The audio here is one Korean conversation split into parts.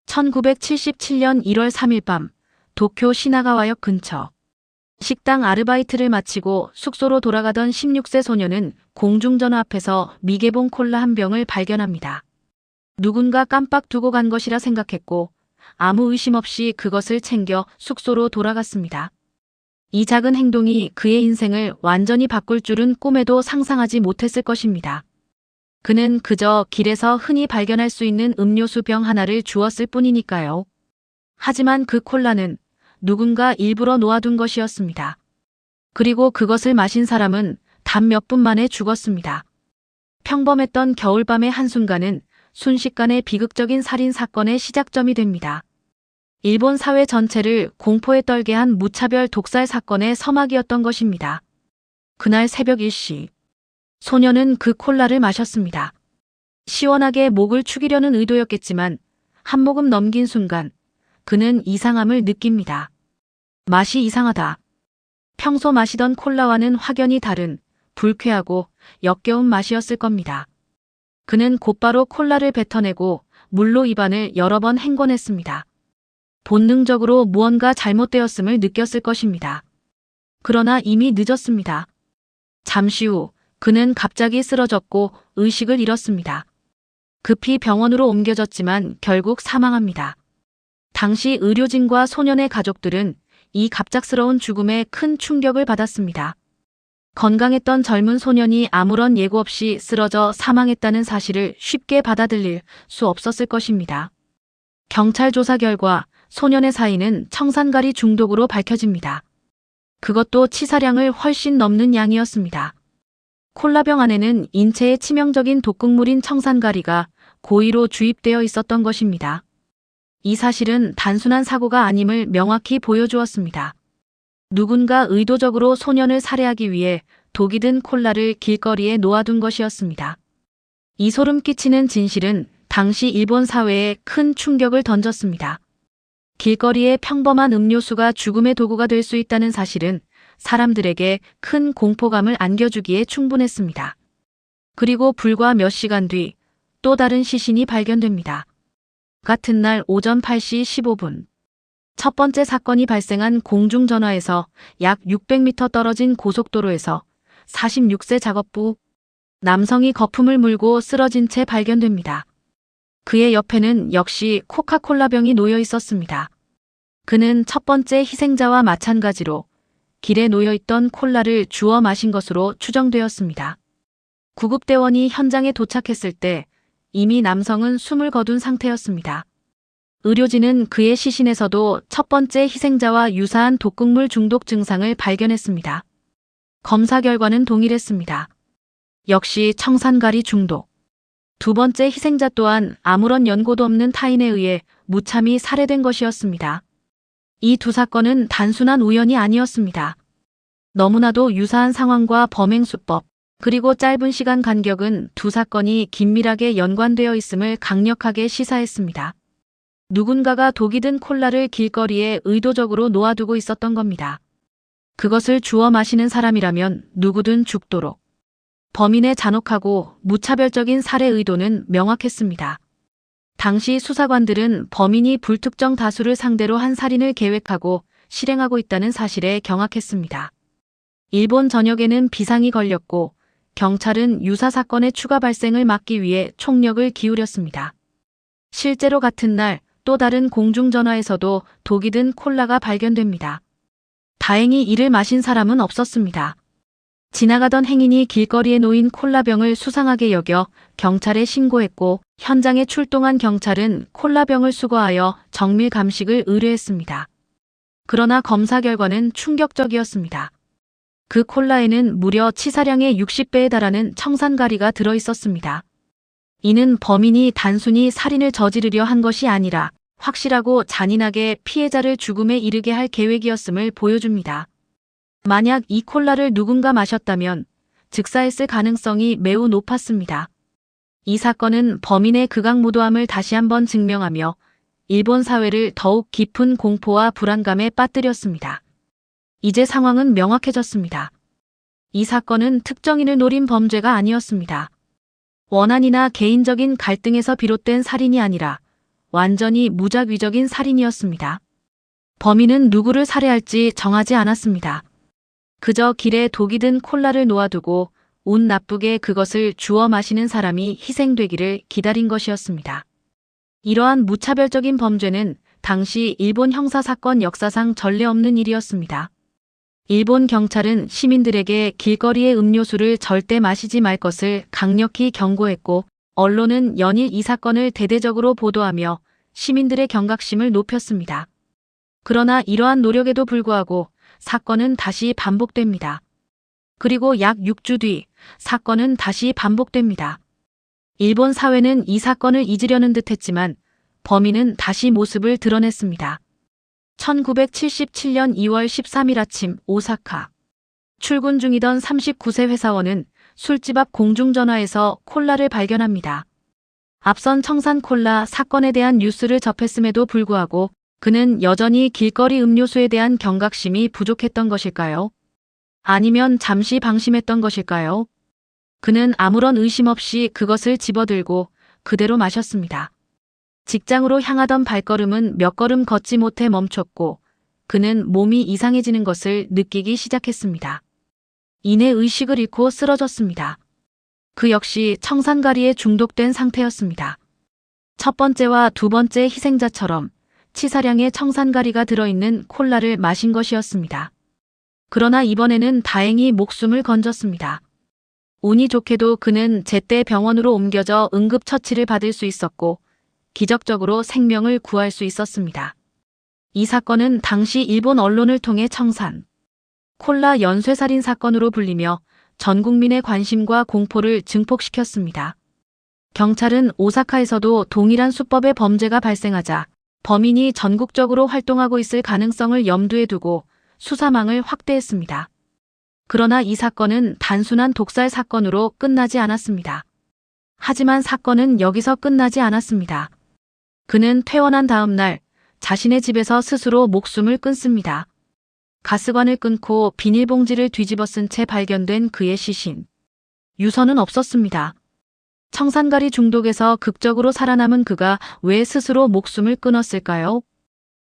1977년 1월 3일 밤 도쿄 시나가와역 근처 식당 아르바이트를 마치고 숙소로 돌아가던 16세 소녀는 공중전화 앞에서 미개봉 콜라 한 병을 발견합니다. 누군가 깜빡 두고 간 것이라 생각했고 아무 의심 없이 그것을 챙겨 숙소로 돌아갔습니다. 이 작은 행동이 그의 인생을 완전히 바꿀 줄은 꿈에도 상상하지 못했을 것입니다. 그는 그저 길에서 흔히 발견할 수 있는 음료수 병 하나를 주었을 뿐이니까요. 하지만 그 콜라는 누군가 일부러 놓아둔 것이었습니다. 그리고 그것을 마신 사람은 단 몇 분 만에 죽었습니다. 평범했던 겨울밤의 한순간은 순식간에 비극적인 살인 사건의 시작점이 됩니다. 일본 사회 전체를 공포에 떨게 한 무차별 독살 사건의 서막이었던 것입니다. 그날 새벽 1시, 소녀는 그 콜라를 마셨습니다. 시원하게 목을 축이려는 의도였겠지만 한 모금 넘긴 순간 그는 이상함을 느낍니다. 맛이 이상하다. 평소 마시던 콜라와는 확연히 다른 불쾌하고 역겨운 맛이었을 겁니다. 그는 곧바로 콜라를 뱉어내고 물로 입안을 여러 번 헹궈냈습니다. 본능적으로 무언가 잘못되었음을 느꼈을 것입니다. 그러나 이미 늦었습니다. 잠시 후 그는 갑자기 쓰러졌고 의식을 잃었습니다. 급히 병원으로 옮겨졌지만 결국 사망합니다. 당시 의료진과 소년의 가족들은 이 갑작스러운 죽음에 큰 충격을 받았습니다. 건강했던 젊은 소년이 아무런 예고 없이 쓰러져 사망했다는 사실을 쉽게 받아들일 수 없었을 것입니다. 경찰 조사 결과 소년의 사인은 청산가리 중독으로 밝혀집니다. 그것도 치사량을 훨씬 넘는 양이었습니다. 콜라병 안에는 인체에 치명적인 독극물인 청산가리가 고의로 주입되어 있었던 것입니다. 이 사실은 단순한 사고가 아님을 명확히 보여주었습니다. 누군가 의도적으로 소년을 살해하기 위해 독이 든 콜라를 길거리에 놓아둔 것이었습니다. 이 소름 끼치는 진실은 당시 일본 사회에 큰 충격을 던졌습니다. 길거리의 평범한 음료수가 죽음의 도구가 될 수 있다는 사실은 사람들에게 큰 공포감을 안겨주기에 충분했습니다. 그리고 불과 몇 시간 뒤 또 다른 시신이 발견됩니다. 같은 날 오전 8시 15분. 첫 번째 사건이 발생한 공중전화에서 약 600m 떨어진 고속도로에서 46세 작업부 남성이 거품을 물고 쓰러진 채 발견됩니다. 그의 옆에는 역시 코카콜라병이 놓여 있었습니다. 그는 첫 번째 희생자와 마찬가지로 길에 놓여있던 콜라를 주워 마신 것으로 추정되었습니다. 구급대원이 현장에 도착했을 때 이미 남성은 숨을 거둔 상태였습니다. 의료진은 그의 시신에서도 첫 번째 희생자와 유사한 독극물 중독 증상을 발견했습니다. 검사 결과는 동일했습니다. 역시 청산가리 중독. 두 번째 희생자 또한 아무런 연고도 없는 타인에 의해 무참히 살해된 것이었습니다. 이 두 사건은 단순한 우연이 아니었습니다. 너무나도 유사한 상황과 범행 수법, 그리고 짧은 시간 간격은 두 사건이 긴밀하게 연관되어 있음을 강력하게 시사했습니다. 누군가가 독이 든 콜라를 길거리에 의도적으로 놓아두고 있었던 겁니다. 그것을 주워 마시는 사람이라면 누구든 죽도록. 범인의 잔혹하고 무차별적인 살해 의도는 명확했습니다. 당시 수사관들은 범인이 불특정 다수를 상대로 한 살인을 계획하고 실행하고 있다는 사실에 경악했습니다. 일본 전역에는 비상이 걸렸고 경찰은 유사 사건의 추가 발생을 막기 위해 총력을 기울였습니다. 실제로 같은 날 또 다른 공중전화에서도 독이 든 콜라가 발견됩니다. 다행히 이를 마신 사람은 없었습니다. 지나가던 행인이 길거리에 놓인 콜라병을 수상하게 여겨 경찰에 신고했고 현장에 출동한 경찰은 콜라병을 수거하여 정밀 감식을 의뢰했습니다. 그러나 검사 결과는 충격적이었습니다. 그 콜라에는 무려 치사량의 60배에 달하는 청산가리가 들어 있었습니다. 이는 범인이 단순히 살인을 저지르려 한 것이 아니라 확실하고 잔인하게 피해자를 죽음에 이르게 할 계획이었음을 보여줍니다. 만약 이 콜라를 누군가 마셨다면 즉사했을 가능성이 매우 높았습니다. 이 사건은 범인의 극악무도함을 다시 한번 증명하며 일본 사회를 더욱 깊은 공포와 불안감에 빠뜨렸습니다. 이제 상황은 명확해졌습니다. 이 사건은 특정인을 노린 범죄가 아니었습니다. 원한이나 개인적인 갈등에서 비롯된 살인이 아니라 완전히 무작위적인 살인이었습니다. 범인은 누구를 살해할지 정하지 않았습니다. 그저 길에 독이 든 콜라를 놓아두고 운 나쁘게 그것을 주워 마시는 사람이 희생되기를 기다린 것이었습니다. 이러한 무차별적인 범죄는 당시 일본 형사사건 역사상 전례 없는 일이었습니다. 일본 경찰은 시민들에게 길거리의 음료수를 절대 마시지 말 것을 강력히 경고했고, 언론은 연일 이 사건을 대대적으로 보도하며 시민들의 경각심을 높였습니다. 그러나 이러한 노력에도 불구하고 사건은 다시 반복됩니다. 그리고 약 6주 뒤 사건은 다시 반복됩니다. 일본 사회는 이 사건을 잊으려는 듯했지만 범인은 다시 모습을 드러냈습니다. 1977년 2월 13일 아침 오사카. 출근 중이던 39세 회사원은 술집 앞 공중전화에서 콜라를 발견합니다. 앞선 청산콜라 사건에 대한 뉴스를 접했음에도 불구하고 그는 여전히 길거리 음료수에 대한 경각심이 부족했던 것일까요? 아니면 잠시 방심했던 것일까요? 그는 아무런 의심 없이 그것을 집어들고 그대로 마셨습니다. 직장으로 향하던 발걸음은 몇 걸음 걷지 못해 멈췄고 그는 몸이 이상해지는 것을 느끼기 시작했습니다. 이내 의식을 잃고 쓰러졌습니다. 그 역시 청산가리에 중독된 상태였습니다. 첫 번째와 두 번째 희생자처럼 치사량의 청산가리가 들어있는 콜라를 마신 것이었습니다. 그러나 이번에는 다행히 목숨을 건졌습니다. 운이 좋게도 그는 제때 병원으로 옮겨져 응급처치를 받을 수 있었고 기적적으로 생명을 구할 수 있었습니다. 이 사건은 당시 일본 언론을 통해 청산 콜라 연쇄살인 사건으로 불리며 전 국민의 관심과 공포를 증폭시켰습니다. 경찰은 오사카에서도 동일한 수법의 범죄가 발생하자 범인이 전국적으로 활동하고 있을 가능성을 염두에 두고 수사망을 확대했습니다. 그러나 이 사건은 단순한 독살 사건으로 끝나지 않았습니다. 하지만 사건은 여기서 끝나지 않았습니다. 그는 퇴원한 다음 날 자신의 집에서 스스로 목숨을 끊습니다. 가스관을 끊고 비닐봉지를 뒤집어 쓴 채 발견된 그의 시신. 유서는 없었습니다. 청산가리 중독에서 극적으로 살아남은 그가 왜 스스로 목숨을 끊었을까요?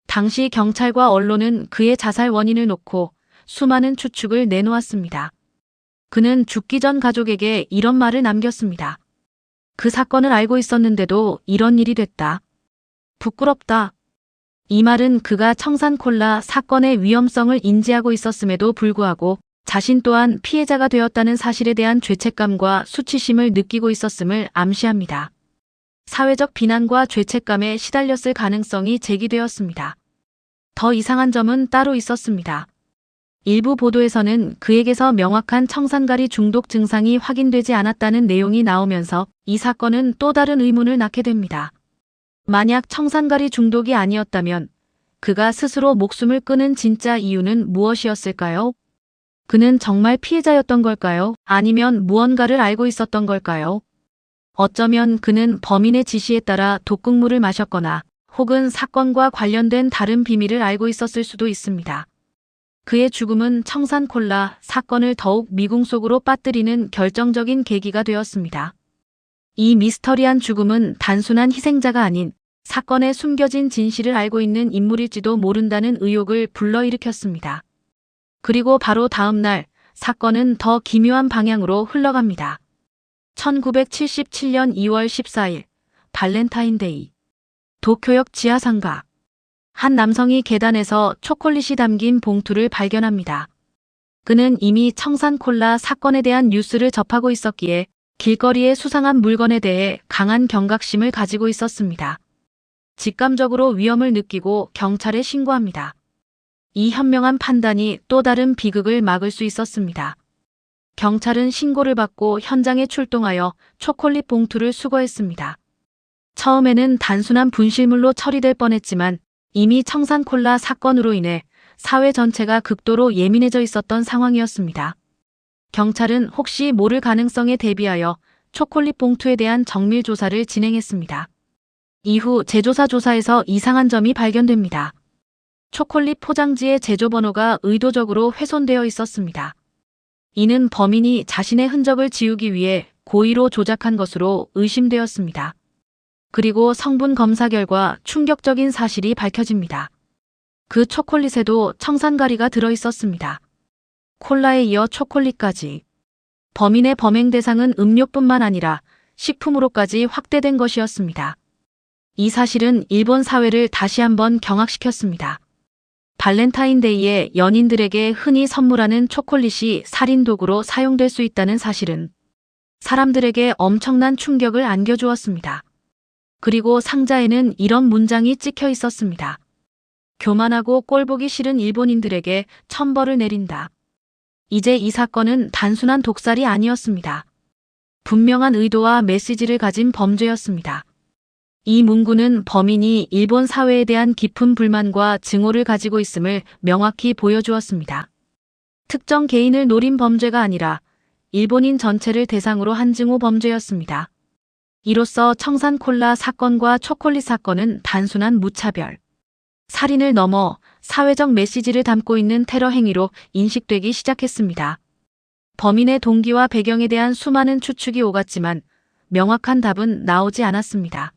당시 경찰과 언론은 그의 자살 원인을 놓고 수많은 추측을 내놓았습니다. 그는 죽기 전 가족에게 이런 말을 남겼습니다. 그 사건을 알고 있었는데도 이런 일이 됐다. 부끄럽다. 이 말은 그가 청산콜라 사건의 위험성을 인지하고 있었음에도 불구하고 자신 또한 피해자가 되었다는 사실에 대한 죄책감과 수치심을 느끼고 있었음을 암시합니다. 사회적 비난과 죄책감에 시달렸을 가능성이 제기되었습니다. 더 이상한 점은 따로 있었습니다. 일부 보도에서는 그에게서 명확한 청산가리 중독 증상이 확인되지 않았다는 내용이 나오면서 이 사건은 또 다른 의문을 낳게 됩니다. 만약 청산가리 중독이 아니었다면 그가 스스로 목숨을 끊은 진짜 이유는 무엇이었을까요? 그는 정말 피해자였던 걸까요? 아니면 무언가를 알고 있었던 걸까요? 어쩌면 그는 범인의 지시에 따라 독극물을 마셨거나 혹은 사건과 관련된 다른 비밀을 알고 있었을 수도 있습니다. 그의 죽음은 청산콜라 사건을 더욱 미궁 속으로 빠뜨리는 결정적인 계기가 되었습니다. 이 미스터리한 죽음은 단순한 희생자가 아닌 사건에 숨겨진 진실을 알고 있는 인물일지도 모른다는 의혹을 불러일으켰습니다. 그리고 바로 다음 날 사건은 더 기묘한 방향으로 흘러갑니다. 1977년 2월 14일 발렌타인데이. 도쿄역 지하상가. 한 남성이 계단에서 초콜릿이 담긴 봉투를 발견합니다. 그는 이미 청산콜라 사건에 대한 뉴스를 접하고 있었기에 길거리의 수상한 물건에 대해 강한 경각심을 가지고 있었습니다. 직감적으로 위험을 느끼고 경찰에 신고합니다. 이 현명한 판단이 또 다른 비극을 막을 수 있었습니다. 경찰은 신고를 받고 현장에 출동하여 초콜릿 봉투를 수거했습니다. 처음에는 단순한 분실물로 처리될 뻔했지만 이미 청산콜라 사건으로 인해 사회 전체가 극도로 예민해져 있었던 상황이었습니다. 경찰은 혹시 모를 가능성에 대비하여 초콜릿 봉투에 대한 정밀 조사를 진행했습니다. 이후 제조사 조사에서 이상한 점이 발견됩니다. 초콜릿 포장지의 제조번호가 의도적으로 훼손되어 있었습니다. 이는 범인이 자신의 흔적을 지우기 위해 고의로 조작한 것으로 의심되었습니다. 그리고 성분 검사 결과 충격적인 사실이 밝혀집니다. 그 초콜릿에도 청산가리가 들어있었습니다. 콜라에 이어 초콜릿까지. 범인의 범행 대상은 음료뿐만 아니라 식품으로까지 확대된 것이었습니다. 이 사실은 일본 사회를 다시 한번 경악시켰습니다. 발렌타인데이에 연인들에게 흔히 선물하는 초콜릿이 살인 도구로 사용될 수 있다는 사실은 사람들에게 엄청난 충격을 안겨주었습니다. 그리고 상자에는 이런 문장이 찍혀 있었습니다. 교만하고 꼴보기 싫은 일본인들에게 천벌을 내린다. 이제 이 사건은 단순한 독살이 아니었습니다. 분명한 의도와 메시지를 가진 범죄였습니다. 이 문구는 범인이 일본 사회에 대한 깊은 불만과 증오를 가지고 있음을 명확히 보여주었습니다. 특정 개인을 노린 범죄가 아니라 일본인 전체를 대상으로 한 증오 범죄였습니다. 이로써 청산콜라 사건과 초콜릿 사건은 단순한 무차별, 살인을 넘어 사회적 메시지를 담고 있는 테러 행위로 인식되기 시작했습니다. 범인의 동기와 배경에 대한 수많은 추측이 오갔지만 명확한 답은 나오지 않았습니다.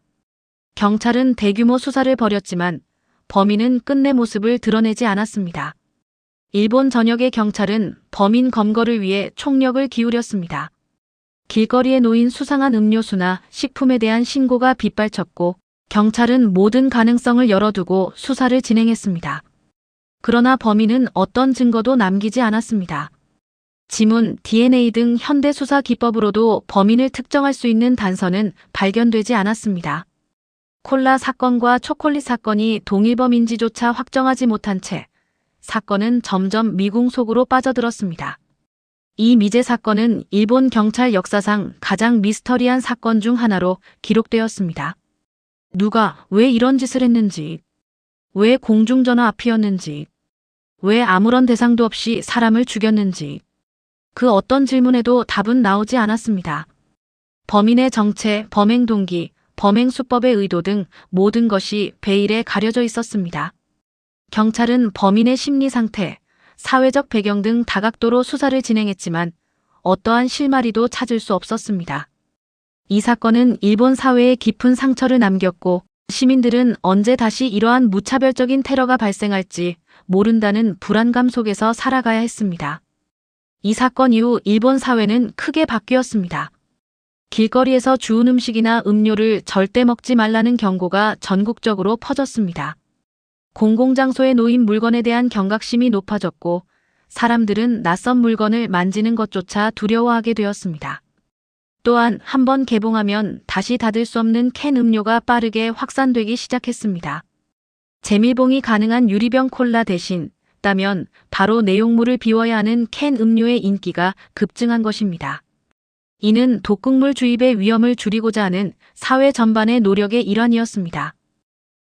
경찰은 대규모 수사를 벌였지만 범인은 끝내 모습을 드러내지 않았습니다. 일본 전역의 경찰은 범인 검거를 위해 총력을 기울였습니다. 길거리에 놓인 수상한 음료수나 식품에 대한 신고가 빗발쳤고 경찰은 모든 가능성을 열어두고 수사를 진행했습니다. 그러나 범인은 어떤 증거도 남기지 않았습니다. 지문, DNA 등 현대 수사 기법으로도 범인을 특정할 수 있는 단서는 발견되지 않았습니다. 콜라 사건과 초콜릿 사건이 동일범인지조차 확정하지 못한 채 사건은 점점 미궁 속으로 빠져들었습니다. 이 미제 사건은 일본 경찰 역사상 가장 미스터리한 사건 중 하나로 기록되었습니다. 누가 왜 이런 짓을 했는지, 왜 공중전화 앞이었는지, 왜 아무런 대상도 없이 사람을 죽였는지, 그 어떤 질문에도 답은 나오지 않았습니다. 범인의 정체, 범행 동기, 범행 수법의 의도 등 모든 것이 베일에 가려져 있었습니다. 경찰은 범인의 심리 상태, 사회적 배경 등 다각도로 수사를 진행했지만 어떠한 실마리도 찾을 수 없었습니다. 이 사건은 일본 사회에 깊은 상처를 남겼고 시민들은 언제 다시 이러한 무차별적인 테러가 발생할지 모른다는 불안감 속에서 살아가야 했습니다. 이 사건 이후 일본 사회는 크게 바뀌었습니다. 길거리에서 주운 음식이나 음료를 절대 먹지 말라는 경고가 전국적으로 퍼졌습니다. 공공장소에 놓인 물건에 대한 경각심이 높아졌고 사람들은 낯선 물건을 만지는 것조차 두려워하게 되었습니다. 또한 한번 개봉하면 다시 닫을 수 없는 캔 음료가 빠르게 확산되기 시작했습니다. 재밀봉이 가능한 유리병 콜라 대신 따면 바로 내용물을 비워야 하는 캔 음료의 인기가 급증한 것입니다. 이는 독극물 주입의 위험을 줄이고자 하는 사회 전반의 노력의 일환이었습니다.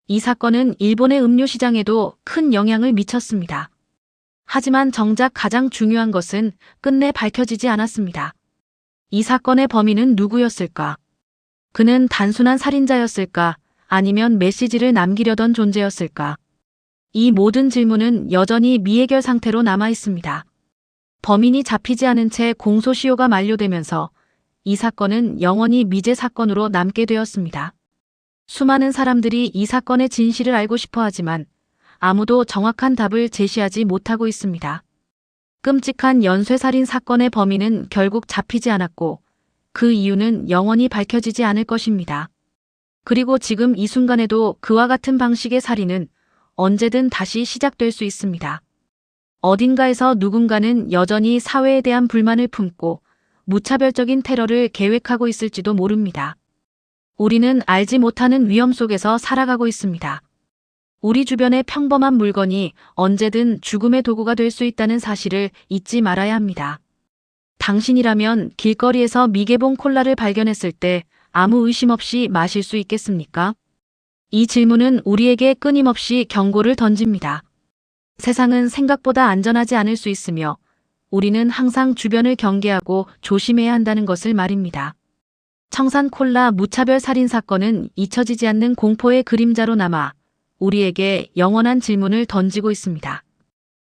이 사건은 일본의 음료 시장에도 큰 영향을 미쳤습니다. 하지만 정작 가장 중요한 것은 끝내 밝혀지지 않았습니다. 이 사건의 범인은 누구였을까? 그는 단순한 살인자였을까? 아니면 메시지를 남기려던 존재였을까? 이 모든 질문은 여전히 미해결 상태로 남아 있습니다. 범인이 잡히지 않은 채 공소시효가 만료되면서 이 사건은 영원히 미제 사건으로 남게 되었습니다. 수많은 사람들이 이 사건의 진실을 알고 싶어 하지만 아무도 정확한 답을 제시하지 못하고 있습니다. 끔찍한 연쇄살인 사건의 범인은 결국 잡히지 않았고 그 이유는 영원히 밝혀지지 않을 것입니다. 그리고 지금 이 순간에도 그와 같은 방식의 살인은 언제든 다시 시작될 수 있습니다. 어딘가에서 누군가는 여전히 사회에 대한 불만을 품고 무차별적인 테러를 계획하고 있을지도 모릅니다. 우리는 알지 못하는 위험 속에서 살아가고 있습니다. 우리 주변의 평범한 물건이 언제든 죽음의 도구가 될 수 있다는 사실을 잊지 말아야 합니다. 당신이라면 길거리에서 미개봉 콜라를 발견했을 때 아무 의심 없이 마실 수 있겠습니까? 이 질문은 우리에게 끊임없이 경고를 던집니다. 세상은 생각보다 안전하지 않을 수 있으며 우리는 항상 주변을 경계하고 조심해야 한다는 것을 말입니다. 청산콜라 무차별 살인 사건은 잊혀지지 않는 공포의 그림자로 남아 우리에게 영원한 질문을 던지고 있습니다.